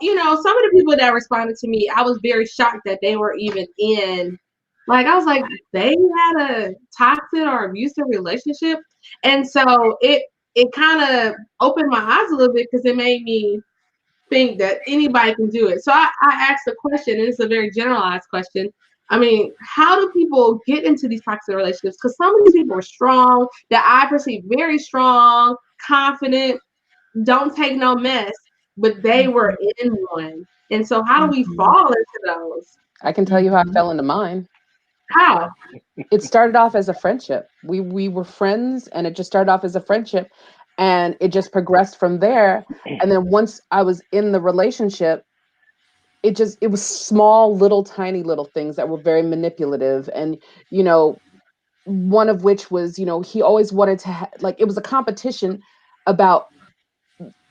some of the people that responded to me, I was very shocked that they were even in. Like, I was like, they had a toxic or abusive relationship, and so it kind of opened my eyes a little bit because it made me think that anybody can do it. So I asked a question, and it's a very generalized question. I mean, how do people get into these toxic relationships? Because some of these people are strong, that I perceive very strong, confident, don't take no mess, but they were in one. And so how do we fall into those? I can tell you how I fell into mine. How? It started off as a friendship. We were friends, and it just started off as a friendship, and it just progressed from there. And then once I was in the relationship, it was small, little, tiny little things that were very manipulative. And you know, one of which was, he always wanted to like, it was a competition about,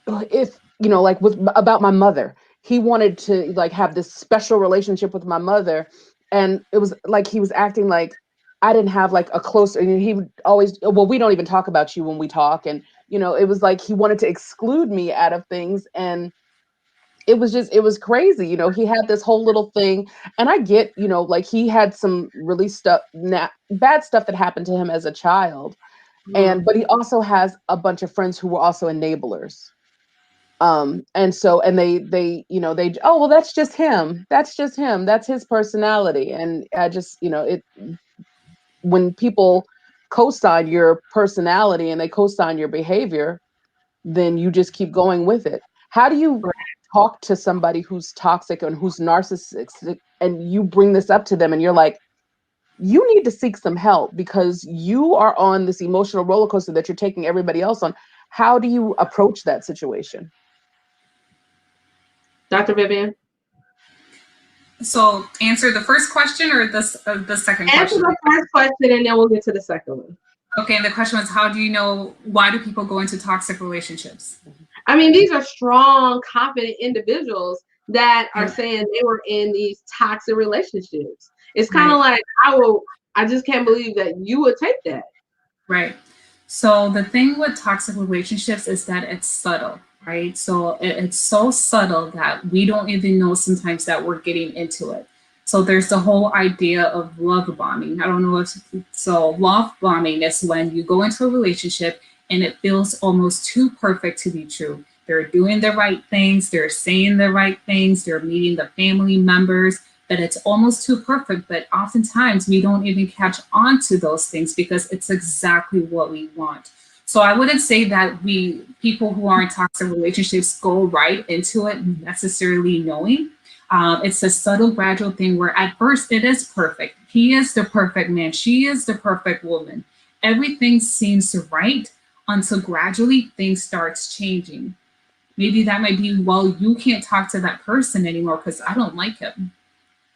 if like, with about my mother. He wanted to like have this special relationship with my mother, and it was like he was acting like I didn't have like a close. And he would always, well, we don't even talk about you when we talk. And it was like he wanted to exclude me out of things. And it was crazy. He had this whole little thing. And I get, like, he had some really bad stuff that happened to him as a child. But he also has a bunch of friends who were also enablers. And they, oh, well, that's just him, that's his personality. And I just, when people co-sign your personality and they co-sign your behavior, then you just keep going with it. How do you talk to somebody who's toxic and who's narcissistic, and you bring this up to them and you're like, you need to seek some help because you are on this emotional roller coaster that you're taking everybody else on? How do you approach that situation? Dr. Vivian? So answer the first question or the second Answer question? the first question and then we'll get to the second one. Okay, and the question was, how do you know, why do people go into toxic relationships? I mean, these are strong, confident individuals that are saying they were in these toxic relationships. It's kind of like, I just can't believe that you would take that. Right. So the thing with toxic relationships is that it's subtle, right? So it's so subtle that we don't even know sometimes that we're getting into it. So there's the whole idea of love bombing. I don't know if so. Love bombing is when you go into a relationship and it feels almost too perfect to be true. They're doing the right things, they're saying the right things, they're meeting the family members, but it's almost too perfect. But oftentimes we don't even catch on to those things because it's exactly what we want. So I wouldn't say that people who are in toxic relationships go right into it necessarily knowing. It's a subtle, gradual thing where at first it is perfect. He is the perfect man. She is the perfect woman. Everything seems right until gradually things starts changing. Maybe that might be, well, you can't talk to that person anymore because I don't like him.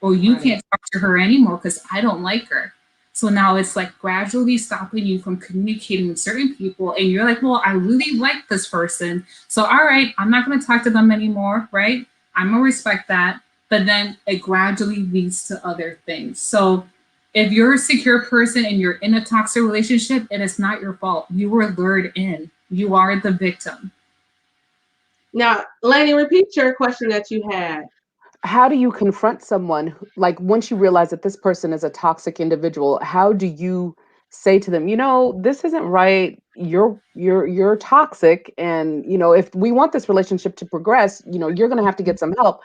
Or you can't talk to her anymore because I don't like her. So now it's like gradually stopping you from communicating with certain people. And you're like, well, I really like this person. So, all right, I'm not going to talk to them anymore, right? I'm going to respect that. But then it gradually leads to other things. So if you're a secure person and you're in a toxic relationship, it is not your fault. You were lured in. You are the victim. Now, Lanny, repeat your question that you had. How do you confront someone like, once you realize that this person is a toxic individual? How do you say to them, this isn't right, you're toxic, and if we want this relationship to progress, you're going to have to get some help,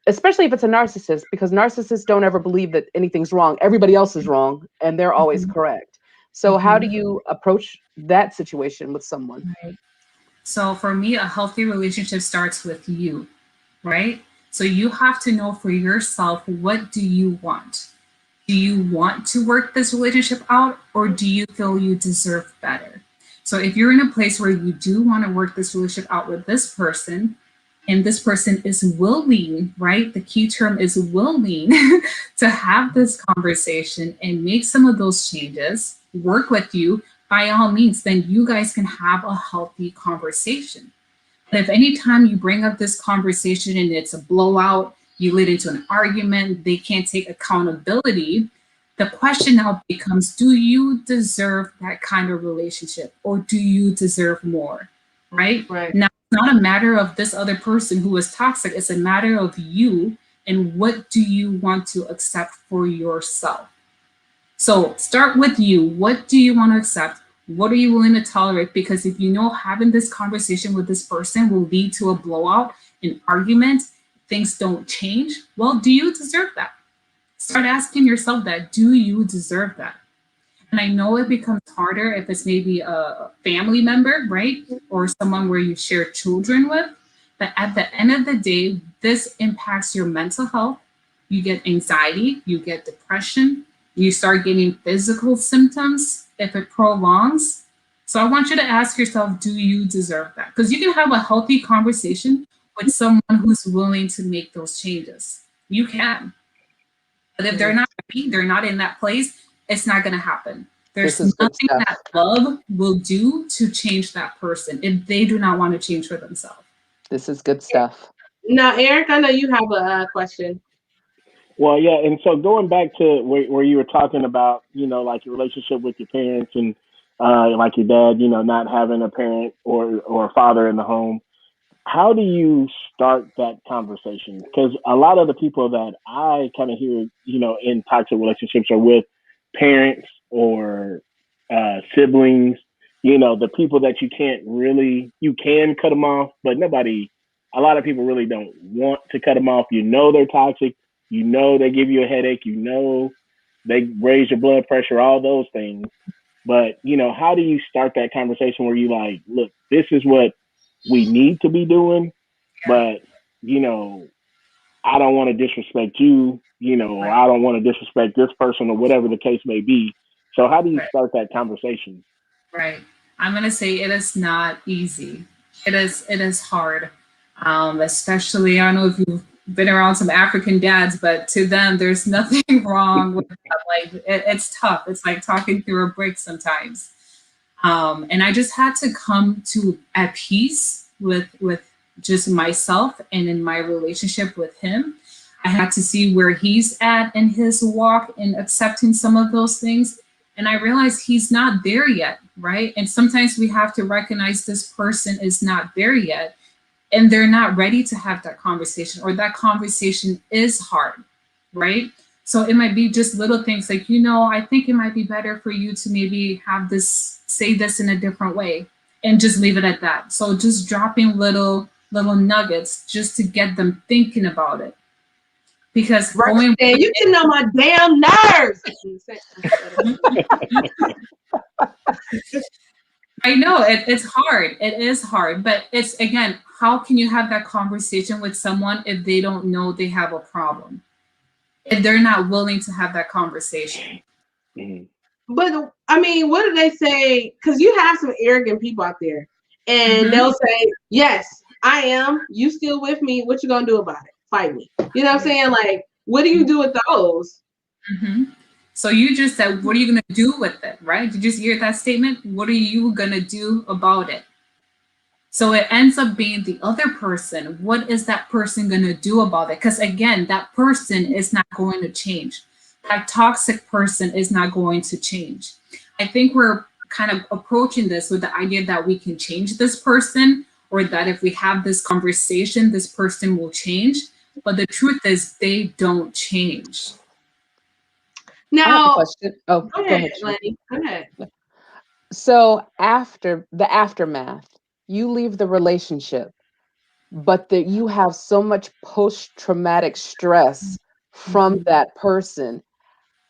especially if it's a narcissist, because narcissists don't ever believe that anything's wrong, everybody else is wrong and they're always correct. So how do you approach that situation with someone? Right. So for me, a healthy relationship starts with you, right? So you have to know for yourself, what do you want? Do you want to work this relationship out, or do you feel you deserve better? So if you're in a place where you do want to work this relationship out with this person, and this person is willing, right? The key term is willing to have this conversation and make some of those changes, work with you, by all means, then you guys can have a healthy conversation. But if anytime you bring up this conversation and it's a blowout, you lead into an argument, they can't take accountability, the question now becomes, do you deserve that kind of relationship, or do you deserve more? Right? Right. Now, not a matter of this other person who is toxic. It's a matter of you and what do you want to accept for yourself. So start with you. What do you want to accept? What are you willing to tolerate? Because if you know having this conversation with this person will lead to a blowout, an argument, things don't change, well, do you deserve that? Start asking yourself that. Do you deserve that? And I know it becomes harder if it's maybe a family member, right? Or someone where you share children with. But at the end of the day, this impacts your mental health. You get anxiety, you get depression, you start getting physical symptoms if it prolongs. So I want you to ask yourself, do you deserve that? Because you can have a healthy conversation with someone who's willing to make those changes. You can. But if they're not happy, they're not in that place, it's not going to happen. There's nothing that love will do to change that person if they do not want to change for themselves. This is good stuff. Now, Eric, I know you have a question. Well, yeah, and so going back to where you were talking about, like your relationship with your parents and like your dad, not having a parent or a father in the home. How do you start that conversation? Because a lot of the people that I kind of hear, in toxic relationships are with parents or siblings, the people that you can cut them off, but a lot of people really don't want to cut them off. They're toxic. They give you a headache. They raise your blood pressure, all those things. But, how do you start that conversation where you like, look, this is what we need to be doing, but I don't want to disrespect you, or I don't want to disrespect this person or whatever the case may be. So how do you start that conversation? Right. I'm gonna say it is not easy. It is hard. Especially I don't know if you've been around some African dads, but to them there's nothing wrong with that. Like it's tough. It's like talking through a brick sometimes. And I just had to come to at peace with just myself and in my relationship with him. I had to see where he's at in his walk and accepting some of those things. And I realized he's not there yet, right? And sometimes we have to recognize this person is not there yet and they're not ready to have that conversation, or that conversation is hard, right? So it might be just little things like, I think it might be better for you to maybe have this, say this in a different way, and just leave it at that. So just dropping little nuggets just to get them thinking about it. Because you can know my damn nerves. I know it's hard. It is hard, but it's, again, how can you have that conversation with someone if they don't know they have a problem? If they're not willing to have that conversation. Mm-hmm. But I mean, what do they say? Because you have some arrogant people out there, and they'll say, "Yes, I am. You still with me? What you gonna do about it? Fight me." You know what I'm saying? Like, what do you do with those? Mm-hmm. So you just said, "What are you gonna do with it?" Right? Did you just hear that statement? What are you gonna do about it? So it ends up being the other person. What is that person going to do about it? Because again, that person is not going to change. That toxic person is not going to change. I think we're kind of approaching this with the idea that we can change this person, or that if we have this conversation, this person will change. But the truth is they don't change. Now, I have a question. Oh, go ahead, Lenny. Go ahead. So after the aftermath, you leave the relationship, but that you have so much post-traumatic stress from that person.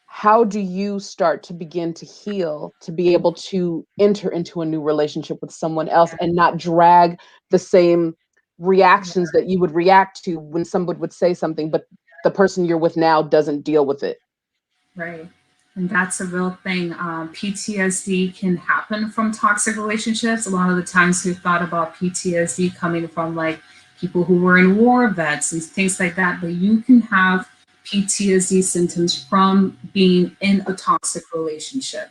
How do you start to begin to heal, to be able to enter into a new relationship with someone else and not drag the same reactions that you would react to when someone would say something, but the person you're with now doesn't deal with it? Right. And that's a real thing. PTSD can happen from toxic relationships. A lot of the times we've thought about PTSD coming from like people who were in war vets and things like that, but you can have PTSD symptoms from being in a toxic relationship.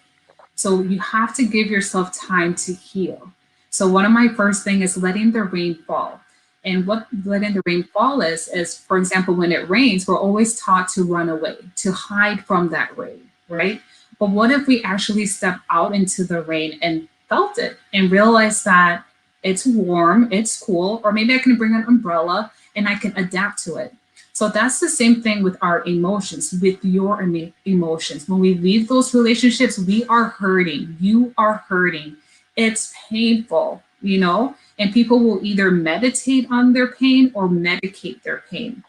So you have to give yourself time to heal. So one of my first thing is letting the rain fall. And what letting the rain fall is, for example, when it rains, we're always taught to run away, to hide from that rain, right? But what if we actually step out into the rain and felt it and realized that It's warm, it's cool, or maybe I can bring an umbrella and I can adapt to it. So that's the same thing with our emotions, with your emotions. When we leave those relationships, we are hurting. You are hurting. It's painful, you know? And people will either meditate on their pain or medicate their pain.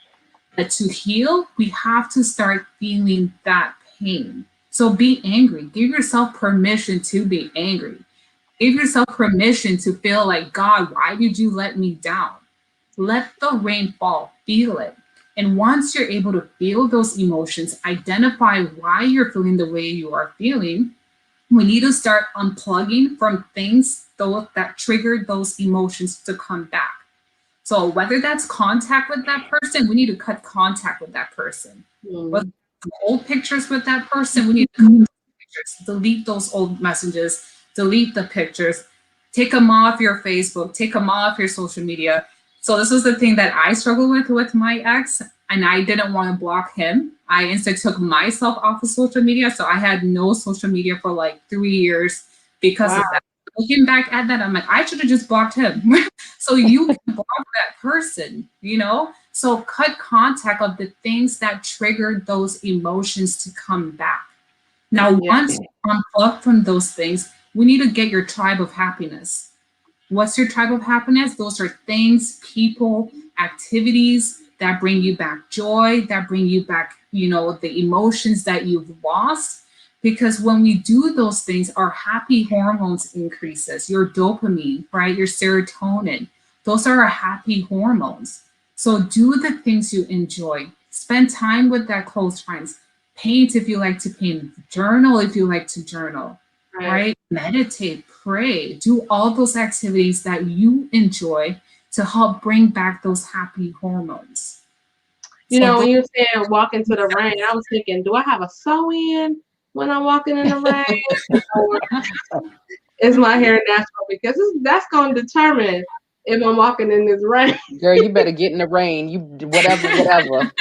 But to heal, we have to start feeling that pain. So be angry. Give yourself permission to be angry. Give yourself permission to feel like, God, why did you let me down? Let the rain fall, feel it. And once you're able to feel those emotions, identify why you're feeling the way you are feeling, we need to start unplugging from things that triggered those emotions to come back. So whether that's contact with that person, we need to cut contact with that person. Whether old pictures with that person, we need to cut those pictures, delete those old messages, delete the pictures, take them off your Facebook, take them off your social media. So this was the thing that I struggled with my ex, and I didn't want to block him. I instead took myself off of social media. So I had no social media for like 3 years because of that. Looking back at that, I'm like, I should have just blocked him. So you can block that person, you know? So cut contact of the things that triggered those emotions to come back. Now, once you unplug from those things, we need to get your tribe of happiness. What's your tribe of happiness? Those are things, people, activities that bring you back joy, that bring you back, you know, the emotions that you've lost. Because when we do those things, our happy hormones increases, your dopamine, right? Your serotonin. Those are our happy hormones. So do the things you enjoy. Spend time with that close friends. Paint if you like to paint. Journal if you like to journal, right? Meditate, pray, do all those activities that you enjoy to help bring back those happy hormones. You know, when you said walk into the rain, I was thinking, do I have a sew-in when I'm walking in the rain? Or is my hair natural? Because that's going to determine if I'm walking in this rain. Girl, you better get in the rain. You whatever.